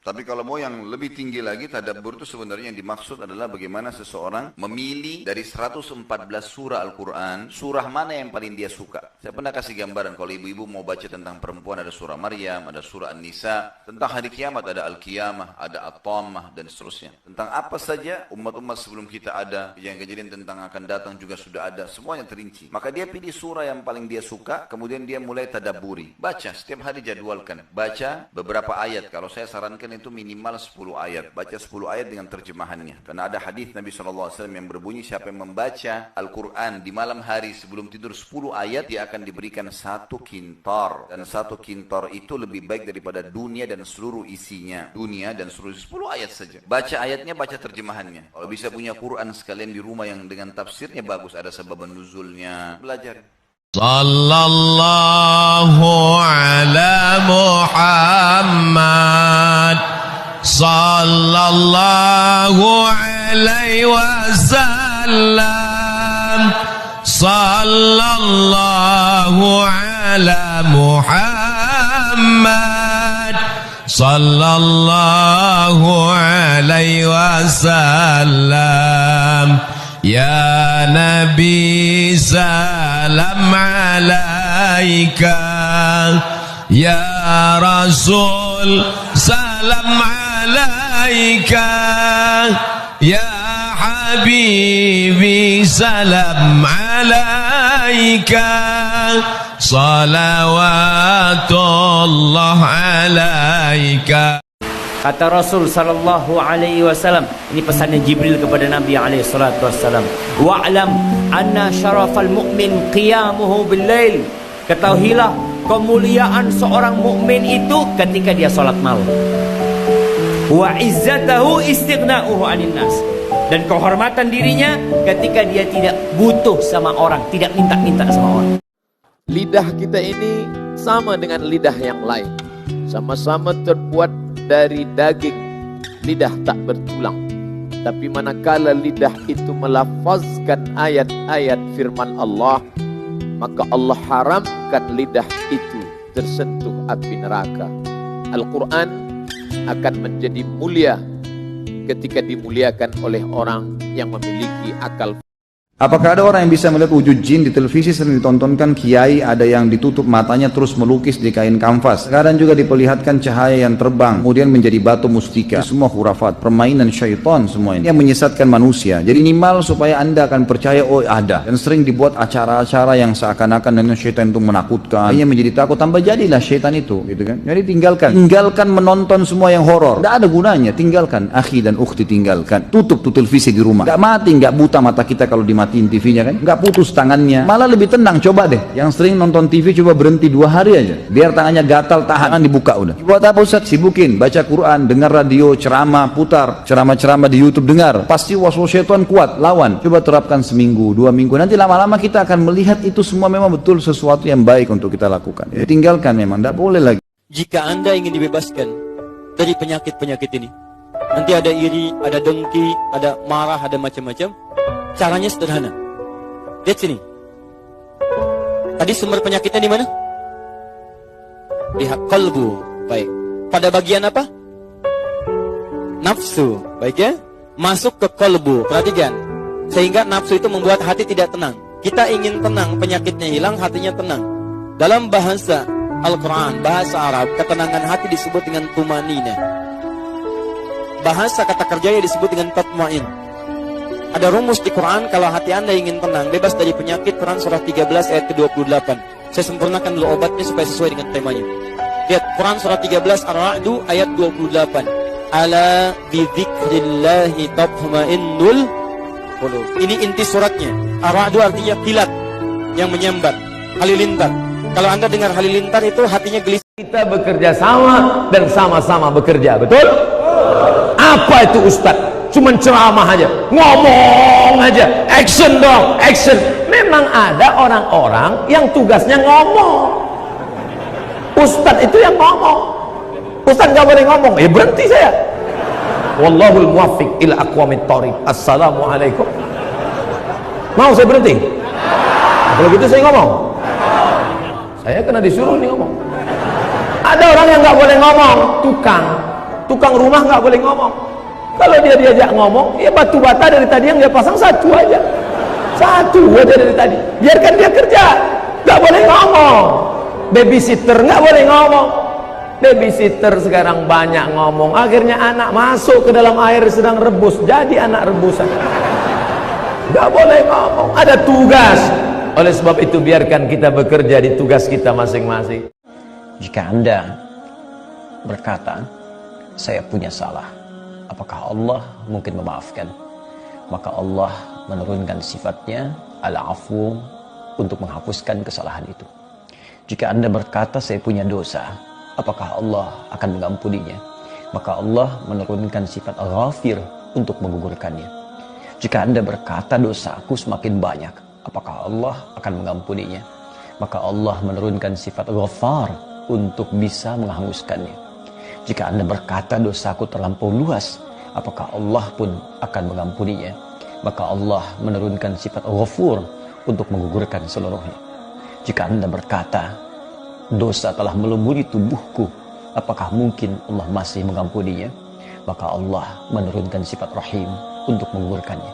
Tapi kalau mau yang lebih tinggi lagi, tadabbur itu sebenarnya yang dimaksud adalah bagaimana seseorang memilih dari 114 surah Al-Quran, surah mana yang paling dia suka. Saya pernah kasih gambaran, kalau ibu-ibu mau baca tentang perempuan, ada surah Maryam, ada surah An-Nisa, tentang hari kiamat ada Al-Qiyamah, ada At-Tammah, dan seterusnya. Tentang apa saja umat-umat sebelum kita ada, kejadian-kejadian tentang akan datang juga sudah ada, semuanya terinci. Maka dia pilih surah yang paling dia suka, kemudian dia mulai tadabburi. Baca, setiap hari jadwalkan. Baca beberapa ayat, kalau saya sarankan itu minimal 10 ayat. Baca 10 ayat dengan terjemahannya. Karena ada hadis Nabi SAW yang berbunyi, siapa yang membaca Al-Quran di malam hari sebelum tidur 10 ayat, dia akan diberikan 1 kintar. Dan 1 kintar itu lebih baik daripada dunia dan seluruh isinya. Dunia dan seluruh 10 ayat saja. Baca ayatnya, baca terjemahannya. Kalau bisa punya Quran sekalian di rumah yang dengan tafsirnya bagus, ada sebab nuzulnya, belajar. Sallallahu ala Muhammad sallallahu alaihi wasallam, sallallahu ala Muhammad sallallahu alaihi wasallam. Ya Nabi salam alaika, ya Rasul salam alaika, ya Habibi salam alaika, salawatullah alaika. Kata Rasul sallallahu alaihi wasallam, ini pesannya Jibril kepada Nabi alaihi salatu wasallam, wa'lam anna syarafal mu'min qiyamuhu bil lail. Ketahuilah kemuliaan seorang mukmin itu ketika dia salat malam. Wa izzatahu istighna'uhu 'anil nas. Dan kehormatan dirinya ketika dia tidak butuh sama orang, tidak minta-minta sama orang. Lidah kita ini sama dengan lidah yang lain. Sama-sama terbuat dari daging, lidah tak bertulang. Tapi manakala lidah itu melafazkan ayat-ayat firman Allah, maka Allah haramkan lidah itu tersentuh api neraka. Al-Quran akan menjadi mulia ketika dimuliakan oleh orang yang memiliki akal. Apakah ada orang yang bisa melihat wujud jin di televisi sering ditontonkan kiai, ada yang ditutup matanya terus melukis di kain kanvas. Sekarang juga diperlihatkan cahaya yang terbang, kemudian menjadi batu mustika. Ini semua khurafat, permainan syaitan semua ini yang menyesatkan manusia. Jadi minimal supaya anda akan percaya, oh ada. Dan sering dibuat acara-acara yang seakan-akan dengan syaitan itu menakutkan. Hanya menjadi takut, tambah jadilah syaitan itu, gitu kan. Jadi tinggalkan menonton semua yang horor. Tidak ada gunanya, tinggalkan. Akhi dan ukhti, tinggalkan. Tutup tuh televisi di rumah. Gak mati, gak buta mata kita kalau dimatiin TV-nya kan, nggak putus tangannya, malah lebih tenang. Coba deh, yang sering nonton TV coba berhenti 2 hari aja, biar tangannya gatal, tahan dibuka udah. Buat apa Ustaz? Sibukin, baca Quran, dengar radio, ceramah, putar ceramah-ceramah di YouTube, dengar. Pasti waswas syaitan kuat, lawan. Coba terapkan seminggu, 2 minggu, nanti lama-lama kita akan melihat itu semua memang betul sesuatu yang baik untuk kita lakukan. Ya, tinggalkan, memang nggak boleh lagi. Jika anda ingin dibebaskan dari penyakit-penyakit ini, nanti ada iri, ada dengki, ada marah, ada macam-macam. Caranya sederhana. Lihat sini. Tadi sumber penyakitnya di mana? Lihat kalbu. Baik. Pada bagian apa? Nafsu. Baik ya. Masuk ke kalbu. Perhatikan. Sehingga nafsu itu membuat hati tidak tenang. Kita ingin tenang, penyakitnya hilang, hatinya tenang. Dalam bahasa Al-Quran, bahasa Arab, ketenangan hati disebut dengan tumanina. Bahasa kata kerjanya disebut dengan tatmain. Ada rumus di Quran, kalau hati anda ingin tenang, bebas dari penyakit, Quran surah 13 ayat ke-28. Saya sempurnakan dulu obatnya supaya sesuai dengan temanya. Lihat, Quran surah 13 Ar-Ra'du ayat 28. Ala bidzikrillahi tatma'innul qulub. Ini inti suratnya. Ar-Ra'du artinya kilat yang menyambar, halilintar. Kalau anda dengar halilintar itu hatinya gelisah. Kita bekerja sama dan sama-sama bekerja, betul? Apa itu Ustadz? Cuman ceramah aja, ngomong aja, action dong, action. Memang ada orang-orang yang tugasnya ngomong. Ustadz itu yang ngomong. Ustadz gak boleh ngomong, ya berhenti saya. Wallahul muwaffiq ila aqwamit thoriq. Assalamualaikum. Mau saya berhenti? Kalau gitu saya ngomong. Saya kena disuruh nih ngomong. Ada orang yang gak boleh ngomong, tukang. Tukang rumah nggak boleh ngomong. Kalau dia diajak ngomong, ya batu bata dari tadi yang dia pasang satu aja dari tadi. Biarkan dia kerja, nggak boleh ngomong. Babysitter nggak boleh ngomong. Babysitter sekarang banyak ngomong. Akhirnya anak masuk ke dalam air sedang rebus, jadi anak rebusan. Nggak boleh ngomong. Ada tugas. Oleh sebab itu biarkan kita bekerja di tugas kita masing-masing. Jika Anda berkata, saya punya salah, apakah Allah mungkin memaafkan? Maka Allah menurunkan sifatnya al-afu untuk menghapuskan kesalahan itu. Jika Anda berkata saya punya dosa, apakah Allah akan mengampuninya? Maka Allah menurunkan sifat al-ghafir untuk menggugurkannya. Jika Anda berkata dosaku semakin banyak, apakah Allah akan mengampuninya? Maka Allah menurunkan sifat al-ghafar untuk bisa menghanguskannya. Jika Anda berkata dosaku terlampau luas, apakah Allah pun akan mengampuninya? Maka Allah menurunkan sifat al-ghafur untuk menggugurkan seluruhnya. Jika Anda berkata dosa telah melumuri tubuhku, apakah mungkin Allah masih mengampuninya? Maka Allah menurunkan sifat rahim untuk menggugurkannya.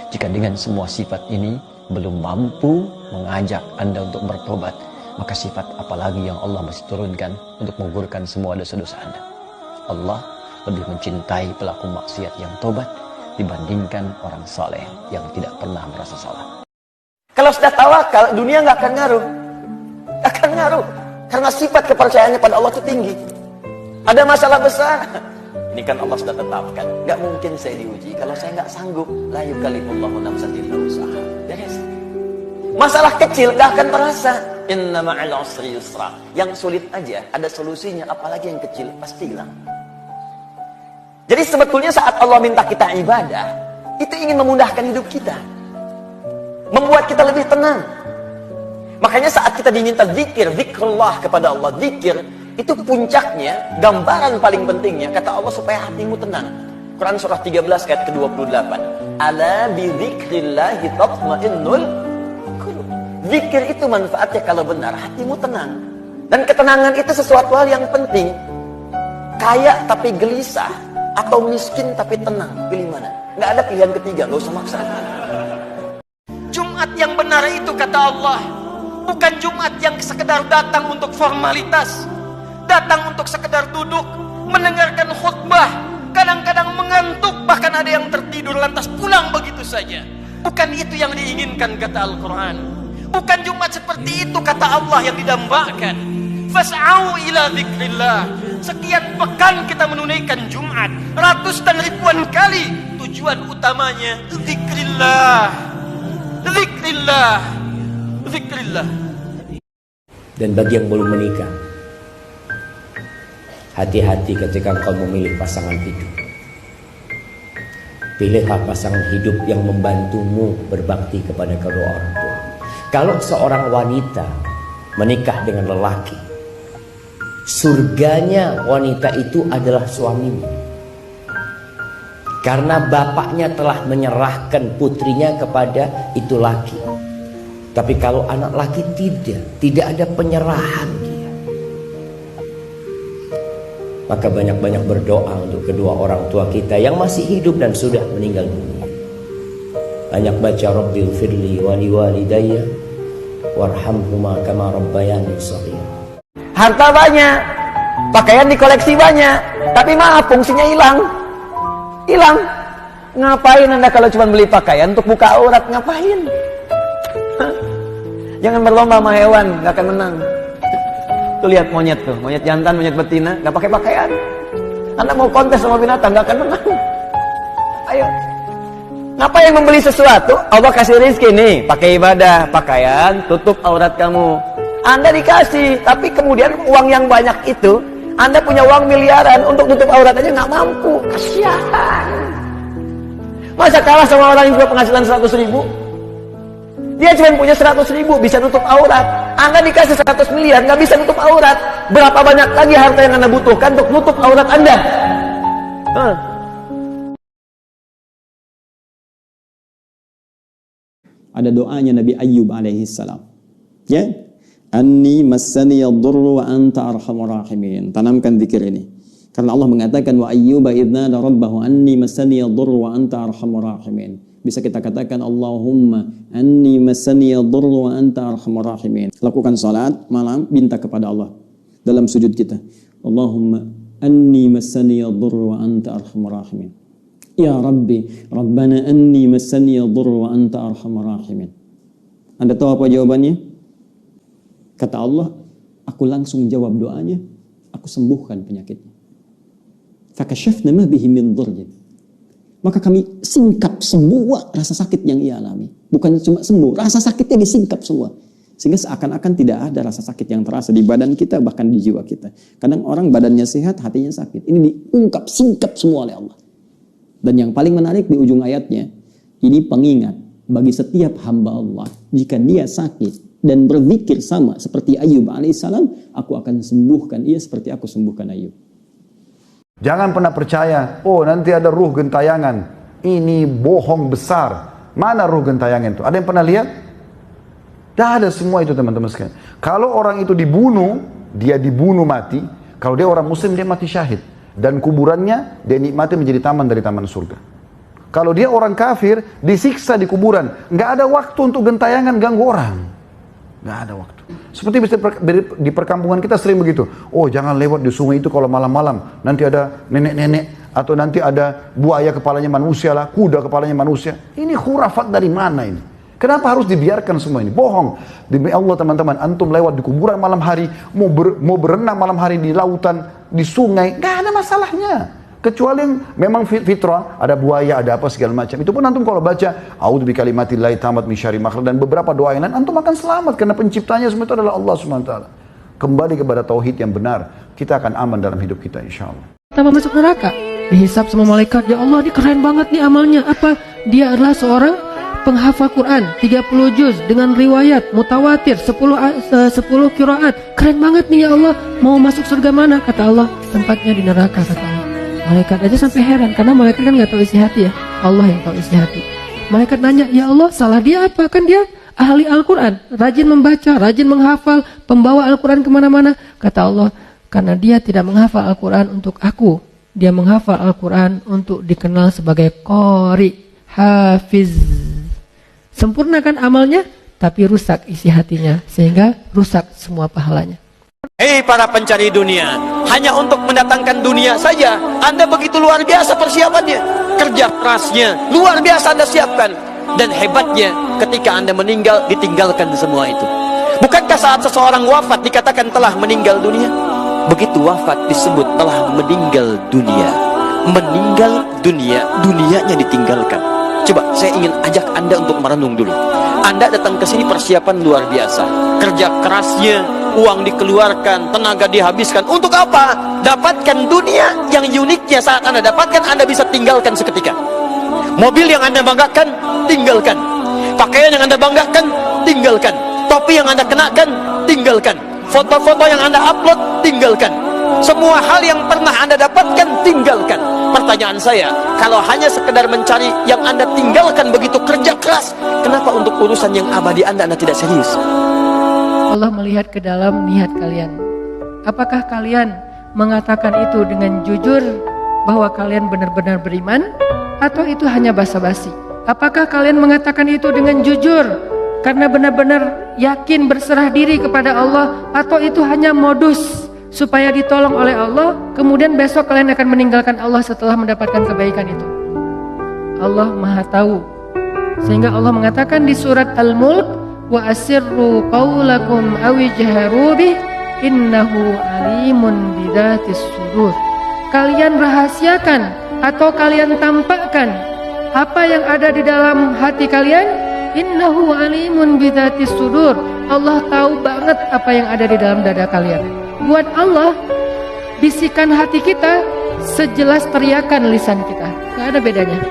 Jika dengan semua sifat ini belum mampu mengajak Anda untuk bertobat, maka sifat apalagi yang Allah masih turunkan untuk menggugurkan semua dosa-dosa Anda? Allah lebih mencintai pelaku maksiat yang tobat dibandingkan orang saleh yang tidak pernah merasa salah. Kalau sudah tawakal, dunia nggak akan ngaruh. Akan ngaruh. Karena sifat kepercayaannya pada Allah itu tinggi. Ada masalah besar, ini kan Allah sudah tetapkan. Nggak mungkin saya diuji kalau saya nggak sanggup. La yukallifullahu nafsan illa wus'aha. Beres. Masalah kecil nggak akan terasa. Inna ma'al usri yusra. Yang sulit aja ada solusinya, apalagi yang kecil pasti hilang. Jadi sebetulnya saat Allah minta kita ibadah, itu ingin memudahkan hidup kita, membuat kita lebih tenang. Makanya saat kita diminta zikir, zikrullah kepada Allah, zikir itu puncaknya, gambaran paling pentingnya kata Allah supaya hatimu tenang. Quran surah 13 ayat ke-28. Ala bi dzikrillahi tatma'innul qulub. Zikir itu manfaatnya kalau benar hatimu tenang. Dan ketenangan itu sesuatu hal yang penting. Kaya tapi gelisah atau miskin tapi tenang, pilih mana? Nggak ada pilihan ketiga, nggak usah maksa. Jumat yang benar itu kata Allah, bukan Jumat yang sekedar datang untuk formalitas, datang untuk sekedar duduk, mendengarkan khutbah, kadang-kadang mengantuk, bahkan ada yang tertidur lantas pulang begitu saja. Bukan itu yang diinginkan kata Al-Quran. Bukan Jumat seperti itu kata Allah yang didambakan. Fas'au ila dzikrillah. Sekian pekan kita menunaikan Jumat, ratus dan ribuan kali. Tujuan utamanya dzikrillah. Dzikrillah. Dzikrillah. Dan bagi yang belum menikah, hati-hati ketika engkau memilih pasangan hidup. Pilihlah pasangan hidup yang membantumu berbakti kepada kedua orang tua. Kalau seorang wanita menikah dengan lelaki, surganya wanita itu adalah suaminya. Karena bapaknya telah menyerahkan putrinya kepada itu laki. Tapi kalau anak laki tidak ada penyerahan dia. Maka banyak-banyak berdoa untuk kedua orang tua kita yang masih hidup dan sudah meninggal dunia. Banyak baca Rabbil firli wali walidayya warhamhuma kama rabbayani shaghira. Harta banyak, pakaian dikoleksi banyak, tapi maaf fungsinya hilang. Hilang. Ngapain Anda kalau cuma beli pakaian untuk buka aurat? Ngapain? Jangan berlomba sama hewan, gak akan menang. Tuh lihat monyet tuh, monyet jantan, monyet betina, gak pakai pakaian. Anda mau kontes sama binatang, gak akan menang. Ayo. Ngapain membeli sesuatu? Allah kasih rezeki nih, pakai ibadah, pakaian, tutup aurat kamu. Anda dikasih, tapi kemudian uang yang banyak itu, Anda punya uang miliaran untuk tutup aurat aja nggak mampu. Kasihan. Masa kalah sama orang yang punya penghasilan 100.000? Dia cuma punya 100.000 bisa tutup aurat. Anda dikasih 100 miliar nggak bisa tutup aurat. Berapa banyak lagi harta yang Anda butuhkan untuk tutup aurat Anda? Ada doanya Nabi Ayyub alaihi salam. Ya. Anni massani yadurru wa anta arhamur rahimin. Tanamkan zikir ini. Karena Allah mengatakan wa ayyuba idna rabbahu anni massaniya dhurru wa anta arhamur rahimin. Bisa kita katakan Allahumma anni massaniya dhurru wa anta arhamur rahimin. Lakukan salat malam, minta kepada Allah dalam sujud kita. Allahumma anni massaniya dhurru wa anta arhamur rahimin. Ya Rabbi, Rabbana anni massaniya dhurru wa anta arhamur rahimin. Anda tahu apa jawabannya? Kata Allah, aku langsung jawab doanya, aku sembuhkan penyakitnya. Fakashafna ma bihi min dhurrin. Maka kami singkap semua rasa sakit yang ia alami. Bukan cuma sembuh, rasa sakitnya disingkap semua. Sehingga seakan-akan tidak ada rasa sakit yang terasa di badan kita, bahkan di jiwa kita. Kadang orang badannya sehat, hatinya sakit. Ini diungkap, singkap semua oleh Allah. Dan yang paling menarik di ujung ayatnya, ini pengingat bagi setiap hamba Allah. Jika dia sakit dan berzikir sama seperti Ayyub alaihissalam, aku akan sembuhkan ia seperti aku sembuhkan Ayyub. Jangan pernah percaya, oh nanti ada ruh gentayangan. Ini bohong besar. Mana ruh gentayangan itu? Ada yang pernah lihat? Tidak ada semua itu teman-teman sekalian. Kalau orang itu dibunuh, dia dibunuh mati. Kalau dia orang muslim, dia mati syahid. Dan kuburannya, dia nikmati menjadi taman dari taman surga. Kalau dia orang kafir, disiksa di kuburan. Nggak ada waktu untuk gentayangan ganggu orang. Nggak ada waktu. Seperti di perkampungan kita sering begitu. Oh jangan lewat di sungai itu kalau malam-malam. Nanti ada nenek-nenek. Atau nanti ada buaya kepalanya manusia lah. Kuda kepalanya manusia. Ini khurafat dari mana ini? Kenapa harus dibiarkan semua ini? Bohong. Demi Allah teman-teman. Antum lewat di kuburan malam hari. Mau berenang malam hari di lautan. Di sungai. Nggak ada masalahnya. Kecuali yang memang fitrah, ada buaya, ada apa segala macam. Itu pun antum kalau baca, a'udzu bikalimatillahi tammat min syarri ma khalaq, dan beberapa doa yang lain, antum akan selamat karena penciptanya semua itu adalah Allah Subhanahu wa taala. Kembali kepada tauhid yang benar, kita akan aman dalam hidup kita insyaallah. Tanpa masuk neraka, dihisab sama malaikat. Ya Allah, ini keren banget nih amalnya. Apa? Dia adalah seorang penghafal Quran 30 juz dengan riwayat mutawatir 10 qiraat. Keren banget nih ya Allah. Mau masuk surga mana? Kata Allah, tempatnya di neraka, kata Allah. Malaikat aja sampai heran, karena malaikat kan nggak tahu isi hati ya, Allah yang tahu isi hati. Malaikat nanya, ya Allah, salah dia apa? Kan dia ahli Al-Quran, rajin membaca, rajin menghafal, pembawa Al-Quran kemana-mana. Kata Allah, karena dia tidak menghafal Al-Quran untuk aku, dia menghafal Al-Quran untuk dikenal sebagai qari, hafiz. Sempurnakan amalnya, tapi rusak isi hatinya, sehingga rusak semua pahalanya. Hei para pencari dunia, hanya untuk mendatangkan dunia saja Anda begitu luar biasa persiapannya. Kerja kerasnya luar biasa Anda siapkan. Dan hebatnya ketika Anda meninggal, ditinggalkan semua itu. Bukankah saat seseorang wafat dikatakan telah meninggal dunia? Begitu wafat disebut telah meninggal dunia. Meninggal dunia, dunianya ditinggalkan. Coba saya ingin ajak Anda untuk merenung dulu. Anda datang ke sini persiapan luar biasa. Kerja kerasnya, uang dikeluarkan, tenaga dihabiskan. Untuk apa? Dapatkan dunia yang uniknya saat Anda dapatkan, Anda bisa tinggalkan seketika. Mobil yang Anda banggakan, tinggalkan. Pakaian yang Anda banggakan, tinggalkan. Topi yang Anda kenakan, tinggalkan. Foto-foto yang Anda upload, tinggalkan. Semua hal yang pernah Anda dapatkan, tinggalkan. Pertanyaan saya, kalau hanya sekedar mencari yang Anda tinggalkan begitu kerja keras, kenapa untuk urusan yang abadi Anda tidak serius? Allah melihat ke dalam niat kalian. Apakah kalian mengatakan itu dengan jujur bahwa kalian benar-benar beriman, atau itu hanya basa-basi? Apakah kalian mengatakan itu dengan jujur karena benar-benar yakin berserah diri kepada Allah, atau itu hanya modus supaya ditolong oleh Allah, kemudian besok kalian akan meninggalkan Allah setelah mendapatkan kebaikan itu? Allah Maha tahu. Sehingga Allah mengatakan di surat Al-Mulk, wa asirru qawlakum awijharu bih innahu alimun bidatis sudur. Kalian rahasiakan atau kalian tampakkan apa yang ada di dalam hati kalian, innahu alimun bidatis sudur. Allah tahu banget apa yang ada di dalam dada kalian. Buat Allah, bisikan hati kita sejelas teriakan lisan kita, gak ada bedanya.